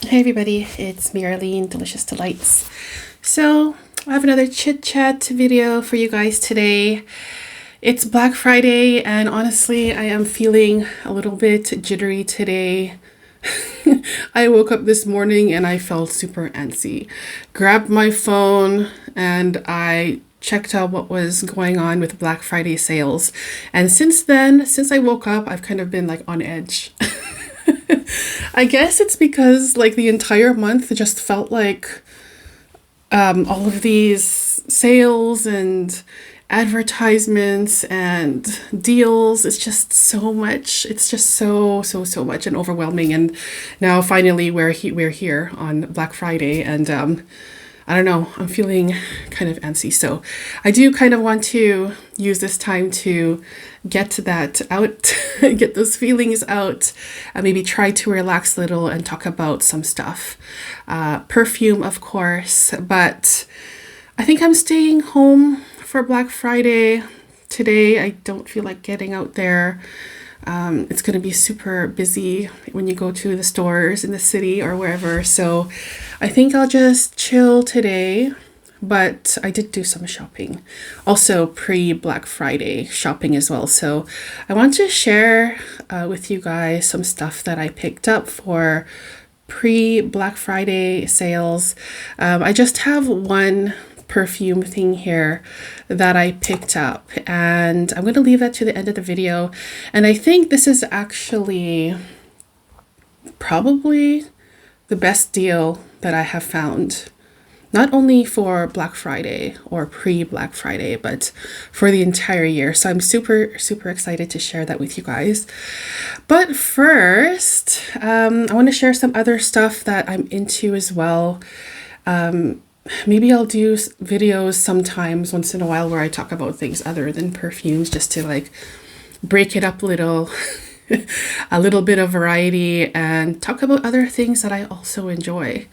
Hey everybody, it's me Arlene, Delicious Delights. So I have another chit chat video for you guys today. It's Black Friday and honestly I am feeling a little bit jittery today. I woke up this morning and I felt super antsy. Grabbed my phone and I checked out what was going on with Black Friday sales. And since then, since I woke up, I've kind of been like on edge. I guess it's because like the entire month just felt like all of these sales and advertisements and deals. It's just so much. It's just so much and overwhelming. And now finally we're here on Black Friday and I don't know, I'm feeling kind of antsy. So I do kind of want to use this time to get that out, get those feelings out, maybe try to relax a little and talk about some stuff. Perfume, of course, but I think I'm staying home for Black Friday today. I don't feel like getting out there. It's going to be super busy when you go to the stores in the city or wherever. So I think I'll just chill today. But I did do some shopping, also pre-Black Friday shopping as well. So I want to share with you guys some stuff that I picked up for pre-Black Friday sales. I just have one perfume thing here that I picked up and I'm going to leave that to the end of the video. And I think this is actually probably the best deal that I have found. Not only for Black Friday or pre-Black Friday, but for the entire year. So I'm super excited to share that with you guys. But first, I want to share some other stuff that I'm into as well. Maybe I'll do videos sometimes once in a while where I talk about things other than perfumes just to like break it up a little. A little bit of variety and talk about other things that I also enjoy.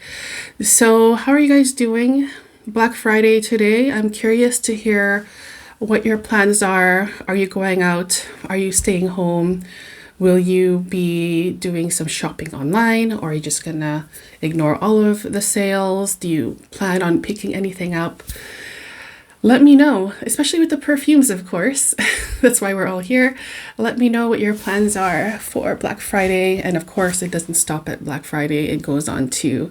So how are you guys doing? Black Friday today. I'm curious to hear what your plans are. Are you going out? Are you staying home? Will you be doing some shopping online or are you just gonna ignore all of the sales? Do you plan on picking anything up? Let me know, especially with the perfumes, of course. That's why we're all here. Let me know what your plans are for Black Friday. And of course, it doesn't stop at Black Friday. It goes on to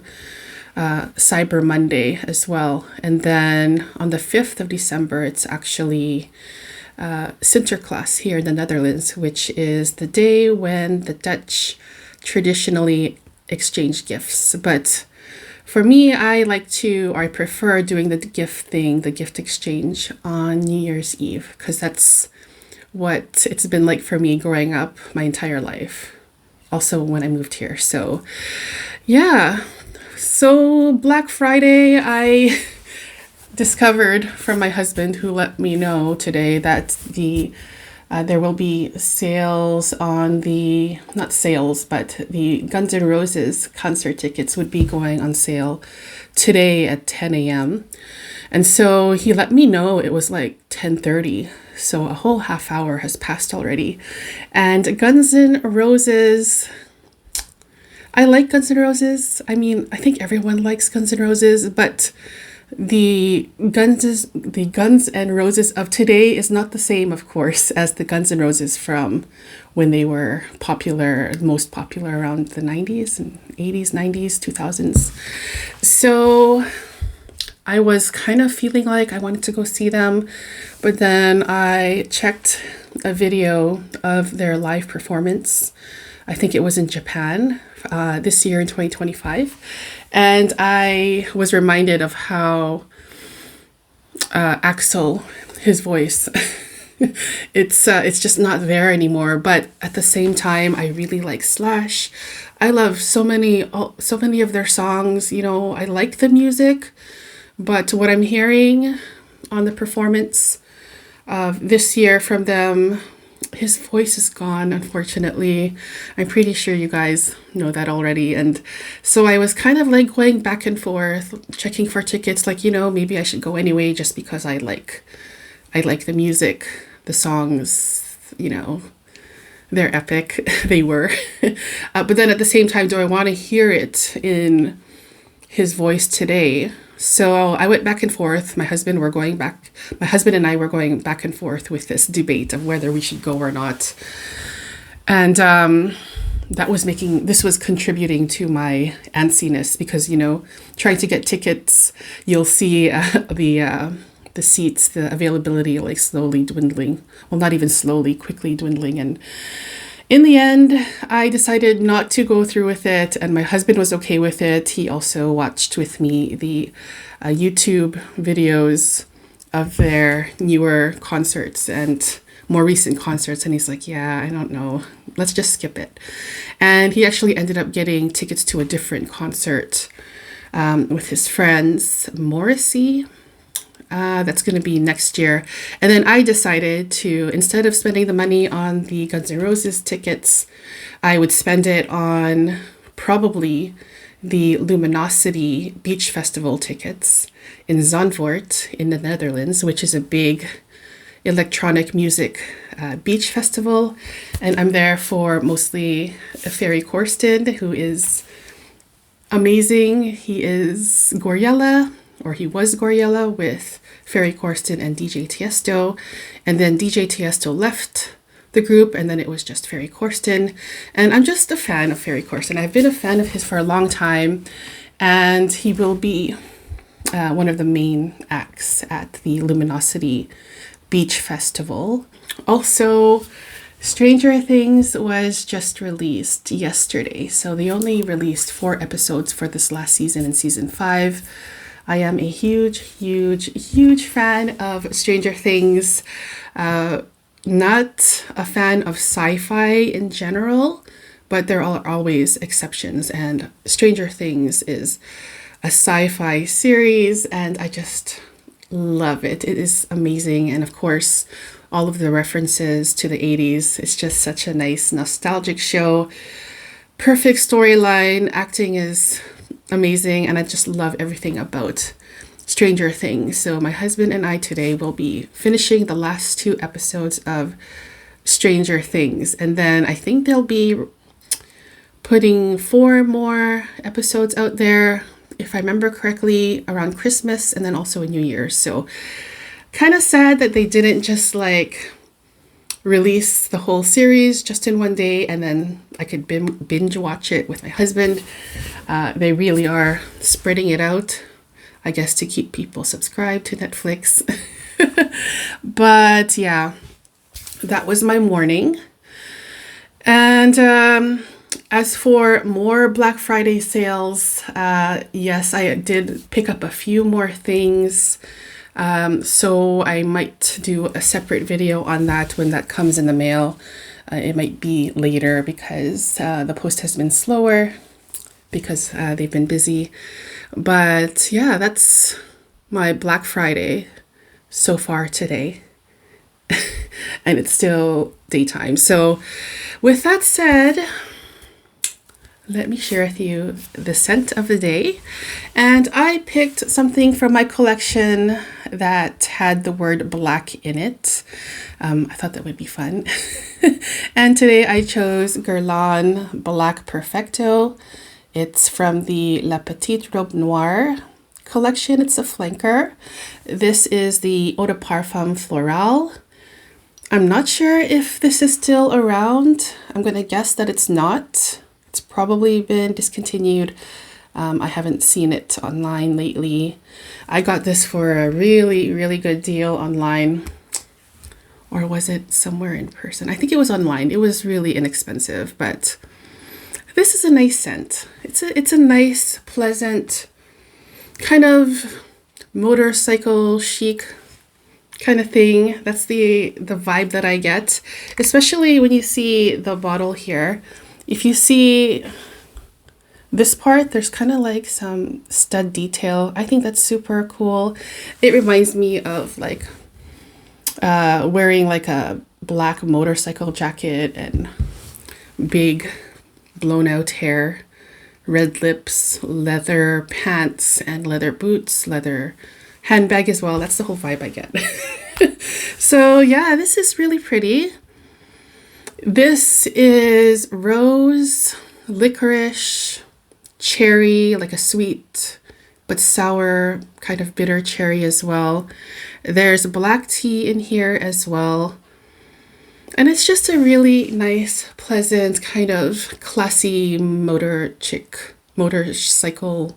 Cyber Monday as well. And then on the 5th of December, it's actually Sinterklaas here in the Netherlands, which is the day when the Dutch traditionally exchange gifts. But for me, I prefer doing the gift thing, the gift exchange on New Year's Eve, because that's what it's been like for me growing up my entire life. Also when I moved here. So yeah, so Black Friday, I discovered from my husband who let me know today that there will be sales on not sales, but the Guns N' Roses concert tickets would be going on sale today at 10 a.m. And so he let me know it was like 10:30. So a whole half hour has passed already. And Guns N' Roses, I like Guns N' Roses. I mean, I think everyone likes Guns N' Roses, but the Guns N' Roses of today is not the same, of course, as the Guns N' Roses from when they were most popular around the 90s and 80s, 90s, 2000s. So I was kind of feeling like I wanted to go see them, but then I checked a video of their live performance. I think it was in Japan this year in 2025. And I was reminded of how Axl, his voice, it's just not there anymore. But at the same time, I really like Slash. I love so many of their songs. You know, I like the music, but what I'm hearing on the performance this year from them, his voice is gone, unfortunately. I'm pretty sure you guys know that already. And so I was kind of like going back and forth, checking for tickets, like, you know, maybe I should go anyway, just because I like the music, the songs, you know, they're epic. They were. But then at the same time, do I want to hear it in his voice today? So I went back and forth. My husband and I were going back and forth with this debate of whether we should go or not. And this was contributing to my antsiness because, trying to get tickets, you'll see the seats, the availability like slowly dwindling. Well, not even slowly, quickly dwindling. And in the end, I decided not to go through with it, and my husband was okay with it. He also watched with me the YouTube videos of their newer concerts and more recent concerts, and he's like, yeah, I don't know, let's just skip it. And he actually ended up getting tickets to a different concert with his friends, Morrissey. That's going to be next year. And then I decided to, instead of spending the money on the Guns N' Roses tickets, I would spend it on probably the Luminosity Beach Festival tickets in Zandvoort in the Netherlands, which is a big electronic music beach festival. And I'm there for mostly Ferry Corsten, who is amazing. He is Goriella, or he was Goriella with Ferry Corsten and DJ Tiesto. And then DJ Tiesto left the group, and then it was just Ferry Corsten. And I'm just a fan of Ferry Corsten. I've been a fan of his for a long time, and he will be one of the main acts at the Luminosity Beach Festival. Also, Stranger Things was just released yesterday. So they only released 4 episodes for this last season in season 5. I am a huge fan of Stranger Things. Not a fan of sci-fi in general, but there are always exceptions. And Stranger Things is a sci-fi series, and I just love it. It is amazing. And of course, all of the references to the 80s. It's just such a nice nostalgic show. Perfect storyline. Acting is amazing, and I just love everything about Stranger Things. So my husband and I today will be finishing the last 2 episodes of Stranger Things, and then I think they'll be putting 4 more episodes out there, if I remember correctly, around Christmas and then also in New Year's. So kind of sad that they didn't just like release the whole series just in one day and then I could binge watch it with my husband. They really are spreading it out, I guess, to keep people subscribed to Netflix. But yeah, that was my morning. And as for more Black Friday sales, yes, I did pick up a few more things. So I might do a separate video on that when that comes in the mail. It might be later because the post has been slower because they've been busy. But yeah, that's my Black Friday so far today. And it's still daytime. So with that said, let me share with you the scent of the day. And I picked something from my collection that had the word black in it. I thought that would be fun. And today I chose Guerlain Black Perfecto. It's from the La Petite Robe Noire collection. It's a flanker. This is the Eau de Parfum Floral. I'm not sure if this is still around. I'm going to guess that it's not. It's probably been discontinued. I haven't seen it online lately. I got this for a really good deal online. Or was it somewhere in person? I think it was online. It was really inexpensive, but this is a nice scent. It's a nice, pleasant, kind of motorcycle chic kind of thing. That's the vibe that I get, especially when you see the bottle here. If you see this part, there's kind of like some stud detail. I think that's super cool. It reminds me of like wearing like a black motorcycle jacket and big blown out hair, red lips, leather pants and leather boots, leather handbag as well. That's the whole vibe I get. So yeah, this is really pretty. This is rose, licorice, cherry, like a sweet but sour kind of bitter cherry as well. There's black tea in here as well. And it's just a really nice, pleasant, kind of classy motorcycle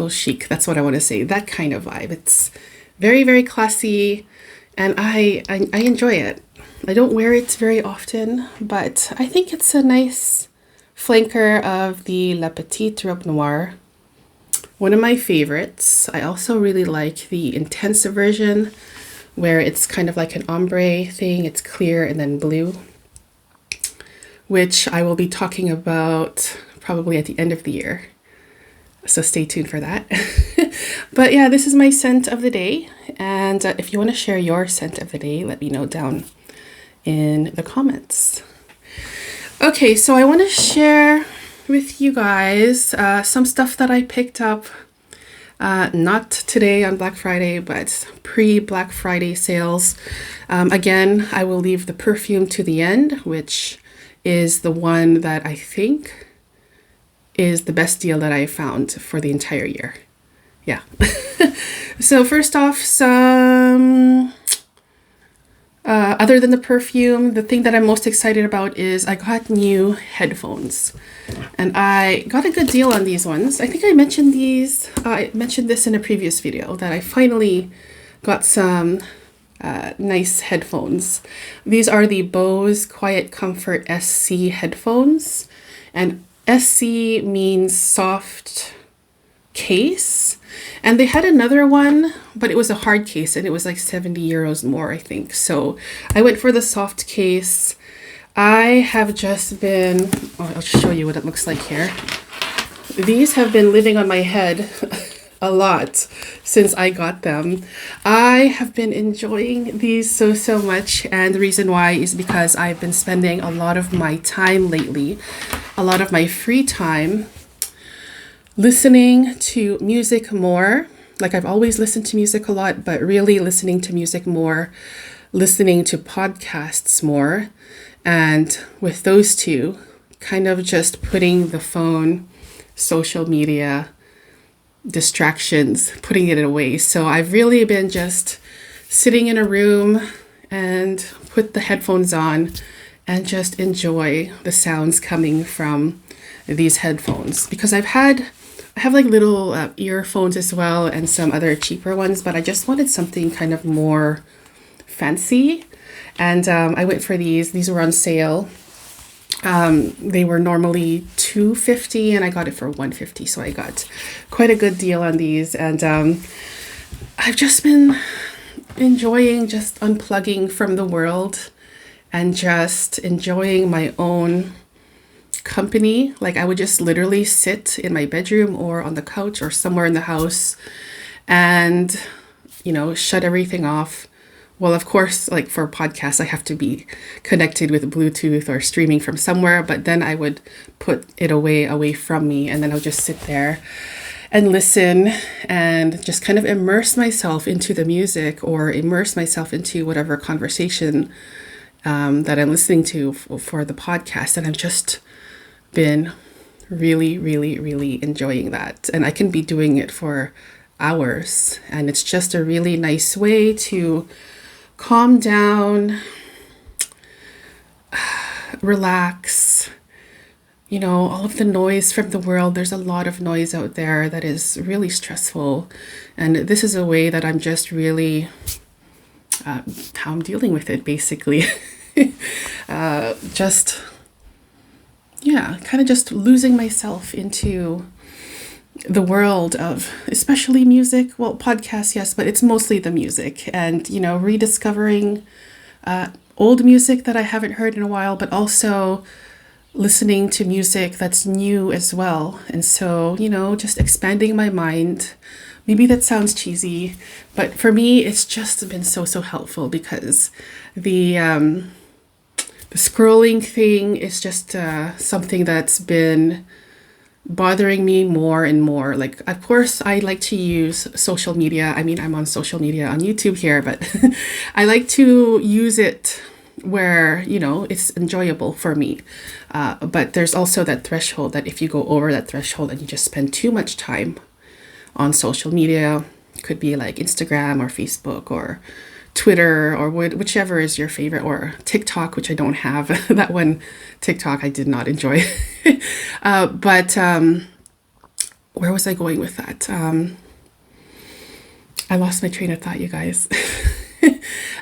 chic. That's what I want to say. That kind of vibe. It's very, very classy, and I enjoy it. I don't wear it very often, but I think it's a nice flanker of the La Petite Robe Noire. One of my favorites. I also really like the intense version where it's kind of like an ombre thing. It's clear and then blue, which I will be talking about probably at the end of the year. So stay tuned for that. But yeah, this is my scent of the day. And if you want to share your scent of the day, let me know down in the comments. Okay, so I want to share with you guys some stuff that I picked up. Not today on Black Friday, but pre-Black Friday sales. Again, I will leave the perfume to the end, which is the one that I think is the best deal that I found for the entire year. Yeah. So first off, some other than the perfume, the thing that I'm most excited about is I got new headphones. And I got a good deal on these ones. I think I mentioned I mentioned this in a previous video, that I finally got some nice headphones. These are the Bose Quiet Comfort SC headphones. And SC means soft case. And they had another one, but it was a hard case and it was like 70 euros more, I think. So I went for the soft case. I have just been, I'll show you what it looks like here. These have been living on my head a lot since I got them. I have been enjoying these so much, and the reason why is because I've been spending a lot of my time lately, a lot of my free time, listening to music more. Like, I've always listened to music a lot, but really listening to music more, listening to podcasts more. And with those two, kind of just putting the phone, social media, distractions, putting it away. So I've really been just sitting in a room and put the headphones on and just enjoy the sounds coming from these headphones. Because I have like little earphones as well and some other cheaper ones, but I just wanted something kind of more fancy. And I went for these. These were on sale. They were normally $250 and I got it for $150. So I got quite a good deal on these. And I've just been enjoying just unplugging from the world and just enjoying my own company. Like, I would just literally sit in my bedroom or on the couch or somewhere in the house and, shut everything off. Well, of course, like for podcasts, I have to be connected with Bluetooth or streaming from somewhere, but then I would put it away from me, and then I'll just sit there and listen and just kind of immerse myself into the music or immerse myself into whatever conversation that I'm listening to for the podcast. And I've just been really, really, really enjoying that. And I can be doing it for hours, and it's just a really nice way to calm down, relax, all of the noise from the world. There's a lot of noise out there that is really stressful. And this is a way that I'm just really, how I'm dealing with it, basically. Kind of just losing myself into the world of especially music. Well, podcasts, yes, but it's mostly the music, and rediscovering old music that I haven't heard in a while, but also listening to music that's new as well. And so, just expanding my mind. Maybe that sounds cheesy, but for me, it's just been so helpful, because the scrolling thing is just something that's been bothering me more and more. Like, of course, I like to use social media. I mean, I'm on social media on YouTube here, but I like to use it where, it's enjoyable for me. But there's also that threshold that if you go over that threshold and you just spend too much time on social media, could be like Instagram or Facebook or Twitter or whichever is your favorite, or TikTok, which I don't have. That one, TikTok, I did not enjoy. But where was I going with that? I lost my train of thought, you guys.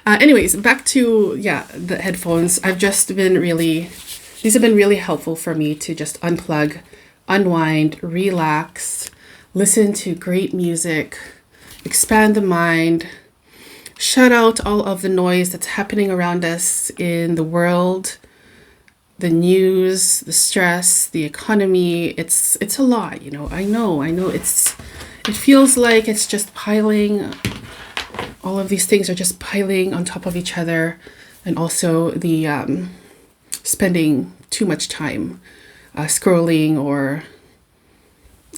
Anyways, back to, the headphones. These have been really helpful for me to just unplug, unwind, relax, listen to great music, expand the mind, shut out all of the noise that's happening around us in the world, the news, the stress, the economy. It's a lot, I know it feels like it's just piling. All of these things are just piling on top of each other, and also the spending too much time scrolling or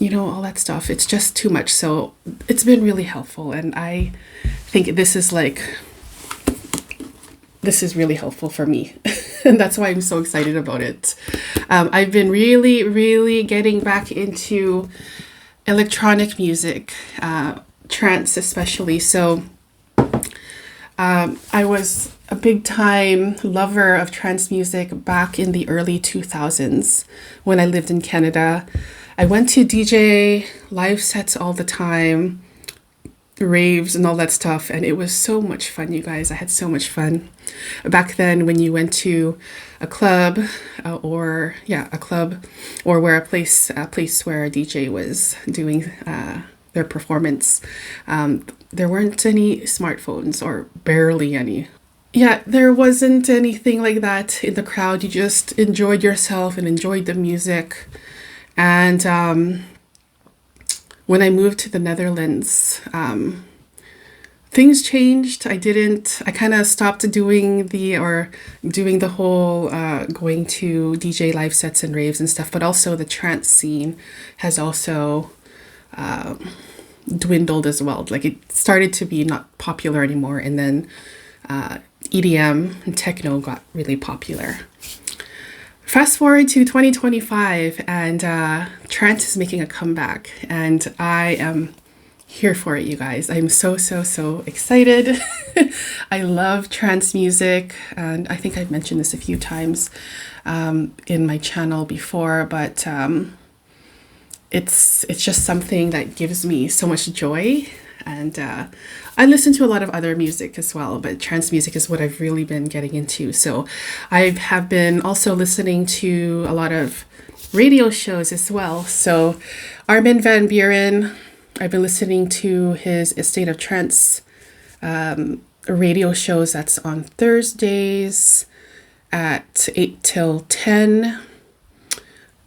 all that stuff. It's just too much. So it's been really helpful, and I think this is really helpful for me. And that's why I'm so excited about it. I've been really, really getting back into electronic music, trance especially. So I was a big time lover of trance music back in the early 2000s when I lived in Canada. I went to DJ live sets all the time, raves and all that stuff, and it was so much fun, you guys. I had so much fun. Back then, when you went to a club, or where a place where a DJ was doing their performance, there weren't any smartphones, or barely any. Yeah, there wasn't anything like that in the crowd. You just enjoyed yourself and enjoyed the music. And when I moved to the Netherlands, things changed. I kind of stopped doing the whole going to DJ live sets and raves and stuff, but also the trance scene has also dwindled as well. Like, it started to be not popular anymore, and then EDM and techno got really popular. Fast forward to 2025, and trance is making a comeback, and I am here for it, you guys. I'm so excited. I love trance music, and I think I've mentioned this a few times in my channel before, but it's just something that gives me so much joy. And I listen to a lot of other music as well, but trance music is what I've really been getting into. So I have been also listening to a lot of radio shows as well. So Armin van Buuren, I've been listening to his Estate of Trance radio shows. That's on Thursdays at 8 till 10.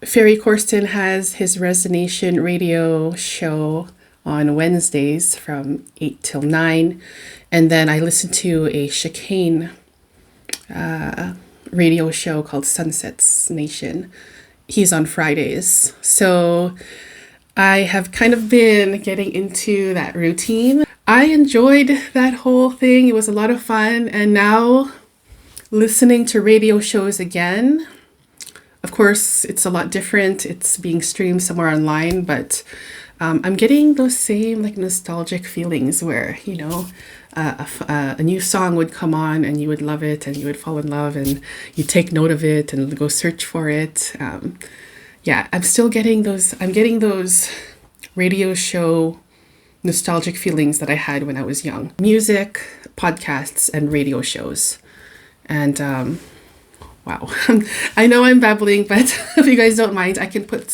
Ferry Corsten has his Resonation radio show on Wednesdays from 8 till 9. And then I listen to a chicane radio show called Sunsets Nation. He's on Fridays. So I have kind of been getting into that routine. I enjoyed that whole thing. It was a lot of fun. And now listening to radio shows again, of course, it's a lot different. It's being streamed somewhere online, but I'm getting those same nostalgic feelings where, a new song would come on and you would love it and you would fall in love and you take note of it and go search for it. I'm still getting those. I'm getting those radio show nostalgic feelings that I had when I was young. Music, podcasts, and radio shows. And wow, I know I'm babbling, but if you guys don't mind, I can put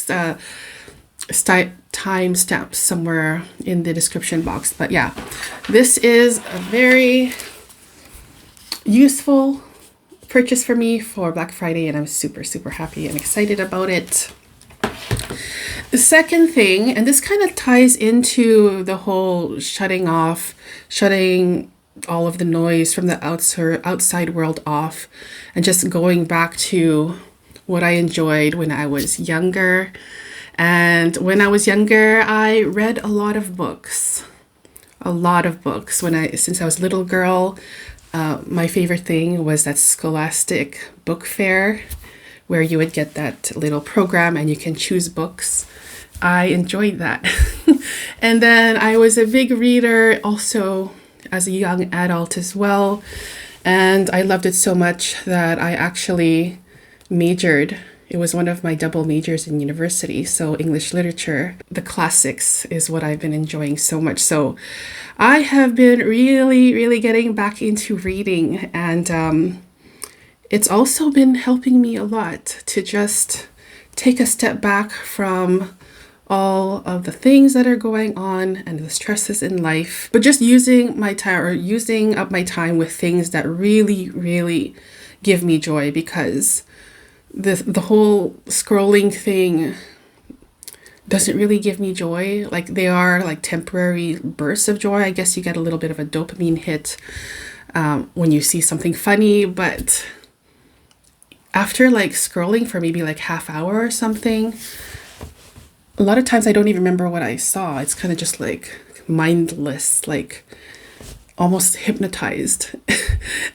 timestamps somewhere in the description box. But yeah, this is a very useful purchase for me for Black Friday, and I'm super happy and excited about it. The second thing, and this kind of ties into the whole shutting all of the noise from the outside world off, and just going back to what I enjoyed when I was younger. And when I was younger, I read a lot of books. Since I was a little girl, My favorite thing was that Scholastic book fair where you would get that little program and you can choose books. I enjoyed that. And then I was a big reader also as a young adult as well. And I loved it so much that I actually majored. It was one of my double majors in university. So English literature, the classics is what I've been enjoying so much. So I have been really, really getting back into reading. And it's also been helping me a lot to just take a step back from all of the things that are going on and the stresses in life, but just using my time or using up my time with things that really, really give me joy, because the whole scrolling thing doesn't really give me joy. Like, they are like temporary bursts of joy. I guess you get a little bit of a dopamine hit when you see something funny, but after like scrolling for maybe like half hour or something, a lot of times I don't even remember what I saw. It's kind of just like mindless, like almost hypnotized.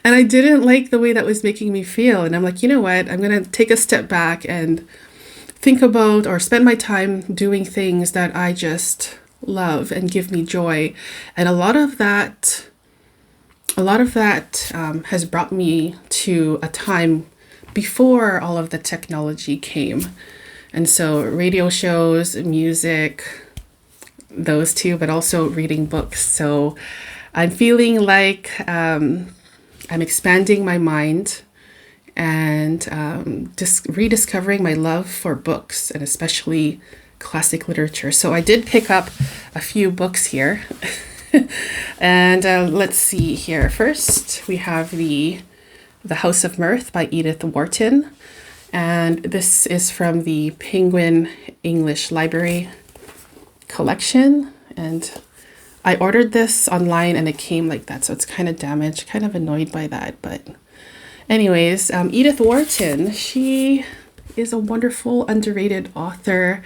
And I didn't like the way that was making me feel. And I'm like, you know what? I'm going to take a step back and think about or spend my time doing things that I just love and give me joy. And a lot of that has brought me to a time before all of the technology came. And so radio shows, music, those two, but also reading books. So I'm feeling like I'm expanding my mind and just rediscovering my love for books, and especially classic literature. So I did pick up a few books here. And let's see here. First, we have the House of Mirth by Edith Wharton. And this is from the Penguin English Library collection. And I ordered this online and it came like that. So it's kind of damaged, kind of annoyed by that. But anyways, Edith Wharton, she is a wonderful, underrated author.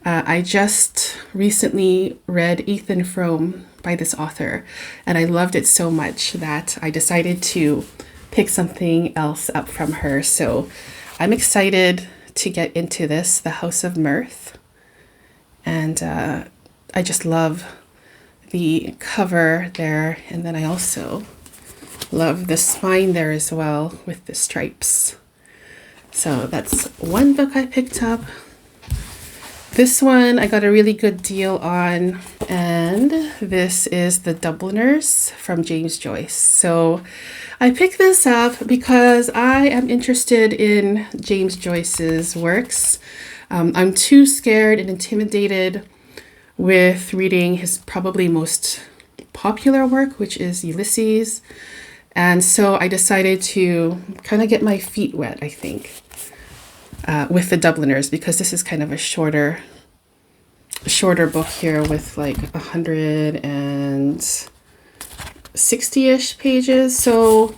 I just recently read Ethan Frome by this author, and I loved it so much that I decided to pick something else up from her. So I'm excited to get into this, The House of Mirth. And I just love the cover there. And then I also love the spine there as well with the stripes. So that's one book I picked up. This one I got a really good deal on. And this is The Dubliners from James Joyce. So I picked this up because I am interested in James Joyce's works. I'm too scared and intimidated with reading his probably most popular work, which is Ulysses. And so I decided to kind of get my feet wet, I think, with The Dubliners, because this is kind of a shorter book here with like 160-ish pages. So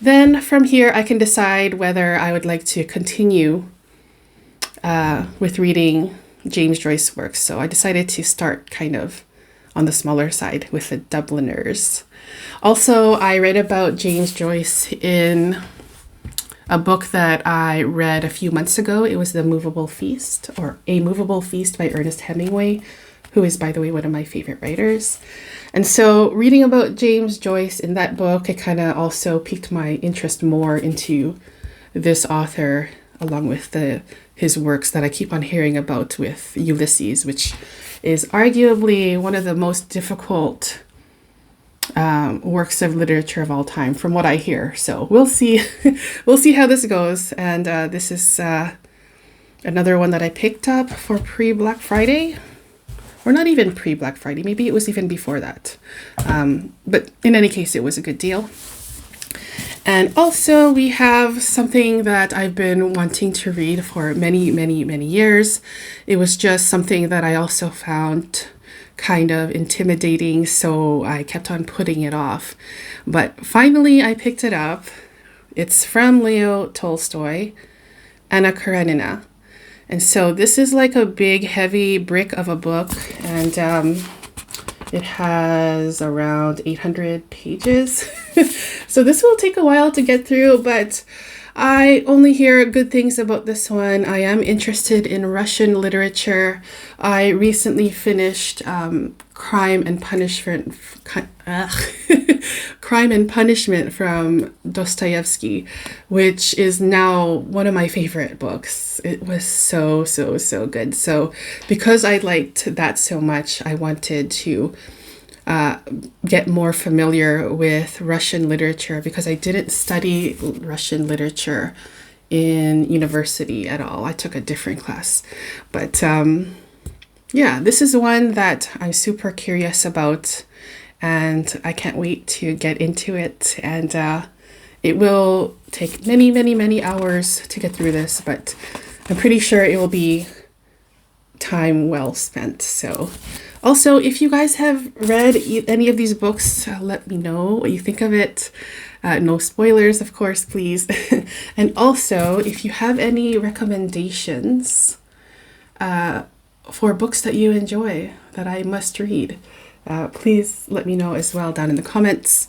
then from here I can decide whether I would like to continue with reading James Joyce works. So I decided to start kind of on the smaller side with The Dubliners. Also, I read about James Joyce in a book that I read a few months ago. It was The Movable Feast, or A Movable Feast by Ernest Hemingway, who is, by the way, one of my favorite writers. And so reading about James Joyce in that book, it kind of also piqued my interest more into this author, along with his works that I keep on hearing about with Ulysses, which is arguably one of the most difficult works of literature of all time, from what I hear. So we'll see. We'll see how this goes. And this is another one that I picked up for pre-Black Friday, or not even pre-Black Friday. Maybe it was even before that. But in any case, it was a good deal. And also we have something that I've been wanting to read for many, many, many years. It was just something that I also found kind of intimidating, so I kept on putting it off. But finally I picked it up. It's from Leo Tolstoy, Anna Karenina. And so this is like a big heavy brick of a book, and It has around 800 pages. So this will take a while to get through, but I only hear good things about this one. I am interested in Russian literature. I recently finished Crime and Punishment. Crime and Punishment from Dostoevsky, which is now one of my favorite books. It was so good. So because I liked that so much, I wanted to get more familiar with Russian literature because I didn't study Russian literature in university at all. I took a different class. But yeah, this is one that I'm super curious about, and I can't wait to get into it. And it will take many hours to get through this, but I'm pretty sure it will be time well spent. So also, if you guys have read any of these books, let me know what you think of it. No spoilers, of course, please. And also, if you have any recommendations for books that you enjoy that I must read, please let me know as well down in the comments.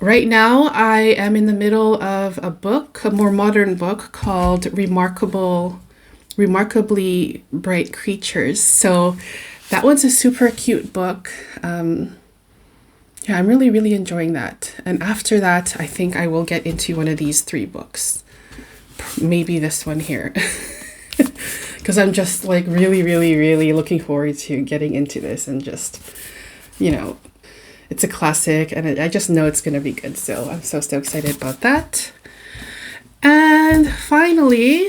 Right now, I am in the middle of a book, a more modern book called Remarkably Bright Creatures. So that one's a super cute book. Yeah, I'm really enjoying that. And after that, I think I will get into one of these 3 books. Maybe this one here. Because I'm just like really looking forward to getting into this, and just, you know, it's a classic and I just know it's going to be good. So I'm so excited about that. And finally,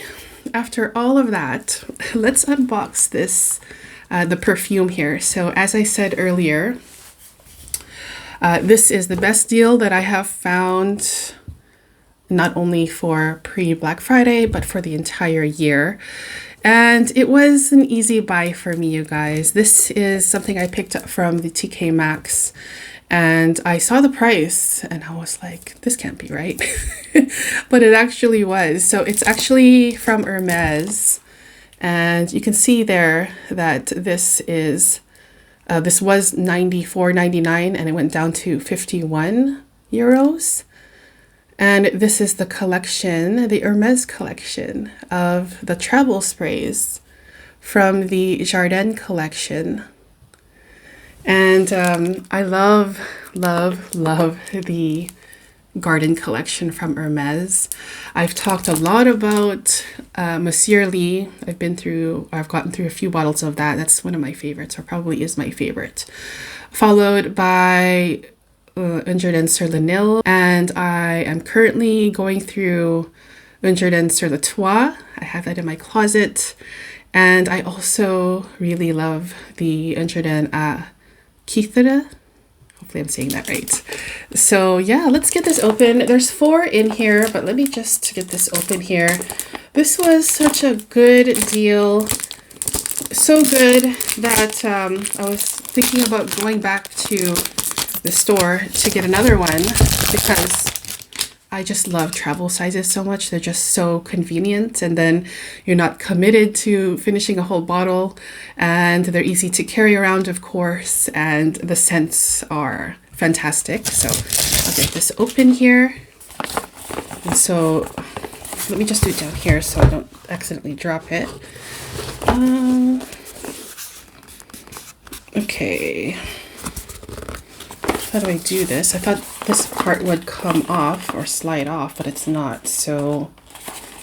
after all of that, let's unbox this, the perfume here. So as I said earlier, this is the best deal that I have found, not only for pre-Black Friday, but for the entire year. And it was an easy buy for me, you guys. This is something I picked up from the TK Maxx, and I saw the price and I was like, this can't be right. But it actually was. So it's actually from Hermes, and you can see there that this is this was $94.99 and it went down to 51 euros. And this is the collection, the Hermes collection of the travel sprays from the Jardin collection. And I love the garden collection from Hermes. I've talked a lot about Monsieur Lee. I've gotten through a few bottles of that. That's one of my favorites, or probably is my favorite. Followed by Un Jardin sur le Nil, and I am currently going through Un Jardin sur le Toit. I have that in my closet, and I also really love the Un Jardin à Chit. Hopefully I'm saying that right. So yeah, let's get this open. There's 4 in here, but let me just get this open here. This was such a good deal. So good that I was thinking about going back to the store to get another one, because I just love travel sizes so much. They're just so convenient, and then you're not committed to finishing a whole bottle, and they're easy to carry around, of course, and the scents are fantastic. So I'll get this open here. And so let me just do it down here so I don't accidentally drop it. Okay. How do I do this? I thought this part would come off or slide off, but it's not. So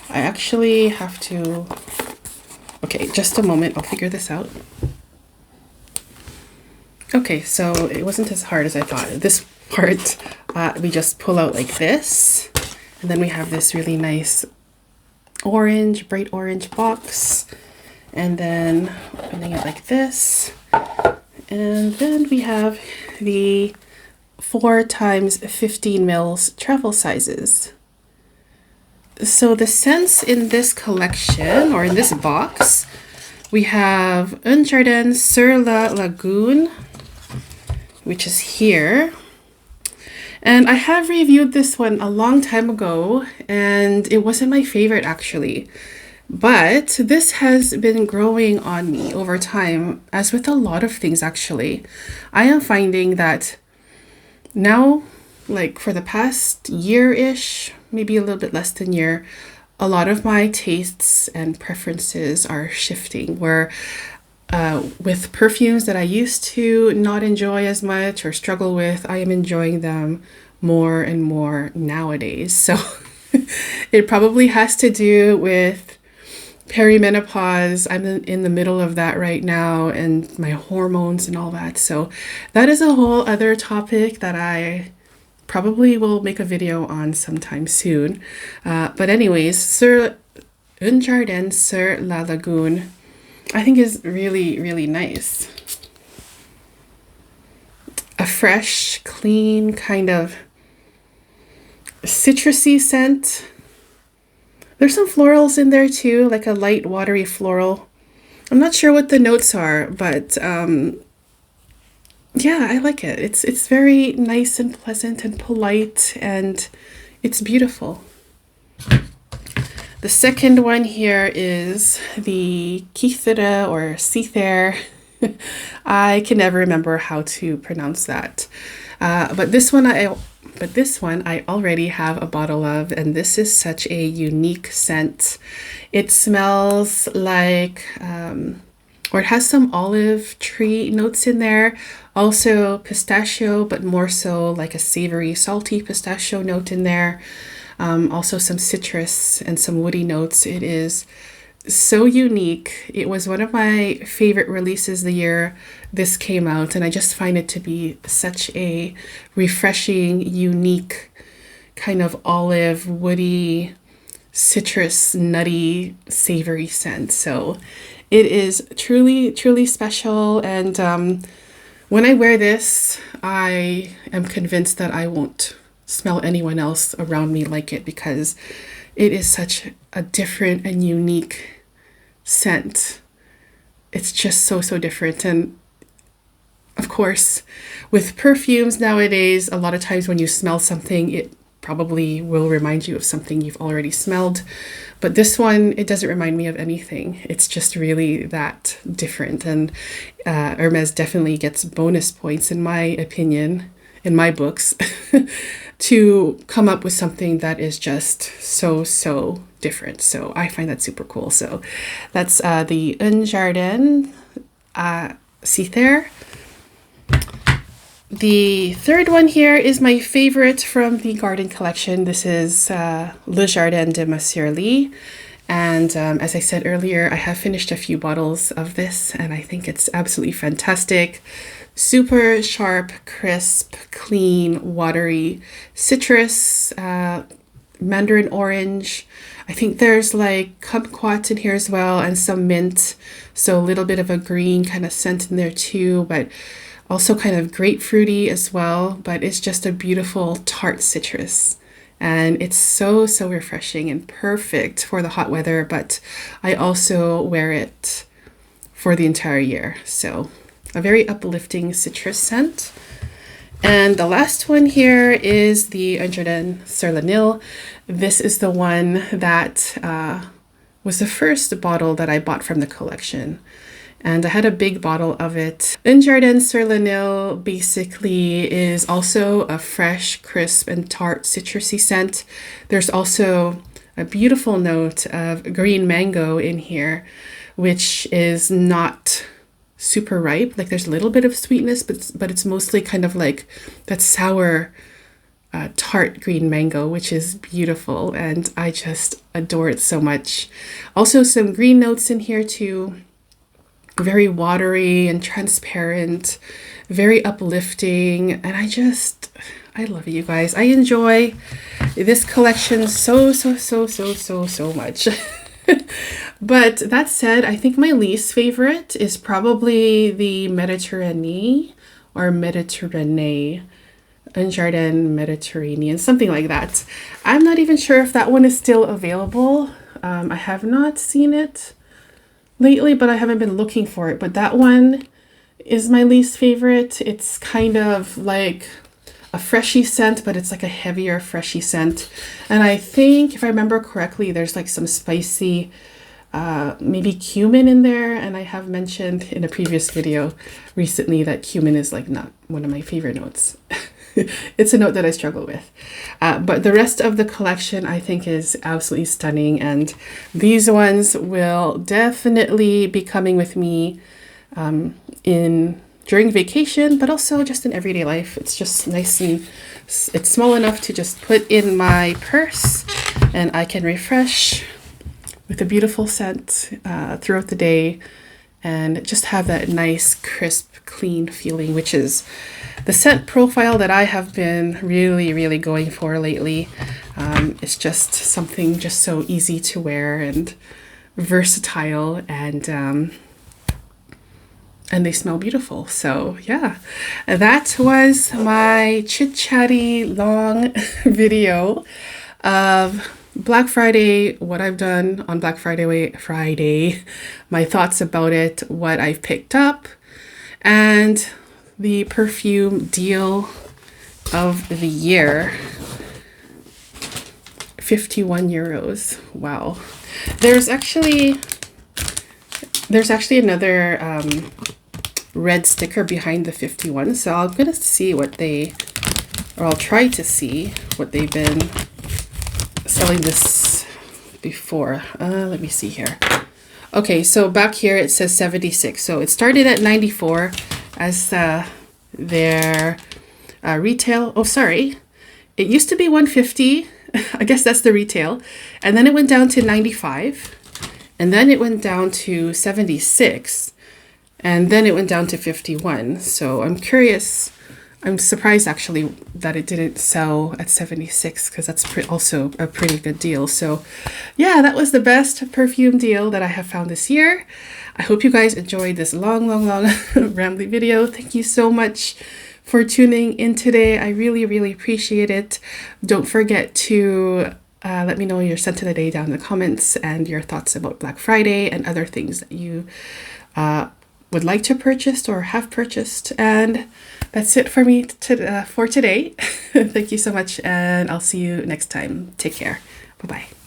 I actually have to... Okay, just a moment. I'll figure this out. Okay, so it wasn't as hard as I thought. This part, we just pull out like this. And then we have this really nice orange, bright orange box. And then opening it like this. And then we have the 4 times 15 mils travel sizes. So the scents in this collection, or in this box, we have Un Jardin sur la Lagune, which is here. And I have reviewed this one a long time ago, and it wasn't my favorite actually. But this has been growing on me over time, as with a lot of things actually. I am finding that now, like for the past year-ish, maybe a little bit less than year, a lot of my tastes and preferences are shifting where with perfumes that I used to not enjoy as much or struggle with, I am enjoying them more and more nowadays. So it probably has to do with perimenopause. I'm in the middle of that right now and my hormones and all that. So that is a whole other topic that I probably will make a video on sometime soon. But anyways, Sur Un Jardin sur la Lagune, I think is really, really nice. A fresh, clean, kind of citrusy scent. There's some florals in there too, like a light, watery floral. I'm not sure what the notes are, but yeah, I like it. It's very nice and pleasant and polite, and it's beautiful. The second one here is the Kithera or Cither. I can never remember how to pronounce that. But this one I already have a bottle of, and this is such a unique scent. It smells like, or it has some olive tree notes in there. Also pistachio, but more so like a savory, salty pistachio note in there. Also some citrus and some woody notes. It is so unique. It was one of my favorite releases the year this came out, and I just find it to be such a refreshing, unique kind of olive, woody, citrus, nutty, savory scent. So it is truly, truly special. And when I wear this, I am convinced that I won't smell anyone else around me like it, because it is such a different and unique scent. It's just so, so different. And of course, with perfumes nowadays, a lot of times when you smell something, it probably will remind you of something you've already smelled. But this one, it doesn't remind me of anything. It's just really that different. And Hermes definitely gets bonus points, in my opinion, in my books, to come up with something that is just so, so different. So I find that super cool. So that's the Un Jardin Cither. The third one here is my favorite from the garden collection. This is Le Jardin de Monsieur Lee. And as I said earlier, I have finished a few bottles of this, and I think it's absolutely fantastic. Super sharp, crisp, clean, watery citrus, mandarin orange. I think there's like kumquat in here as well, and some mint. So a little bit of a green kind of scent in there too, but also kind of grapefruity as well. But it's just a beautiful tart citrus. And it's so, so refreshing and perfect for the hot weather. But I also wear it for the entire year. So a very uplifting citrus scent. And the last one here is the Un Jardin sur la Nil. This is the one that was the first bottle that I bought from the collection. And I had a big bottle of it. Un Jardin sur la Nil basically is also a fresh, crisp, and tart citrusy scent. There's also a beautiful note of green mango in here, which is not super ripe. Like there's a little bit of sweetness, but it's mostly kind of like that sour, tart green mango, which is beautiful. And I just adore it so much. Also some green notes in here too. Very watery and transparent, very uplifting. And I love it, you guys. I enjoy this collection so much. But that said, I think my least favorite is probably the Mediterranean or Mediterranean, Un Jardin Mediterranean, something like that. I'm not even sure if that one is still available. I have not seen it lately, but I haven't been looking for it. But that one is my least favorite. It's kind of like a freshy scent, but it's like a heavier freshy scent. And I think, if I remember correctly, there's like some spicy maybe cumin in there. And I have mentioned in a previous video recently that cumin is like not one of my favorite notes. It's a note that I struggle with. But the rest of the collection I think is absolutely stunning. And these ones will definitely be coming with me during vacation, but also just in everyday life. It's just nice and it's small enough to just put in my purse, and I can refresh with a beautiful scent throughout the day and just have that nice, crisp, clean feeling, which is the scent profile that I have been really going for lately. It's just something just so easy to wear and versatile, and they smell beautiful. So yeah, that was my chit-chatty long video of Black Friday, what I've done on Black Friday, my thoughts about it, what I've picked up, and the perfume deal of the year. 51 euros. Wow. There's actually another red sticker behind the 51. So I'm going to see I'll try to see what they've been selling this before. Let me see here. Okay, so back here it says 76. So it started at 94 as their retail. Oh, sorry. It used to be 150. I guess that's the retail. And then it went down to 95. And then it went down to 76. And then it went down to 51. So I'm curious. I'm surprised actually that it didn't sell at 76, because that's also a pretty good deal. So yeah, that was the best perfume deal that I have found this year. I hope you guys enjoyed this long rambly video. Thank you so much for tuning in today. I really appreciate it. Don't forget to let me know your scent of the day down in the comments, and your thoughts about Black Friday and other things that you would like to purchase or have purchased. And that's it for me for today. Thank you so much, and I'll see you next time. Take care. Bye-bye.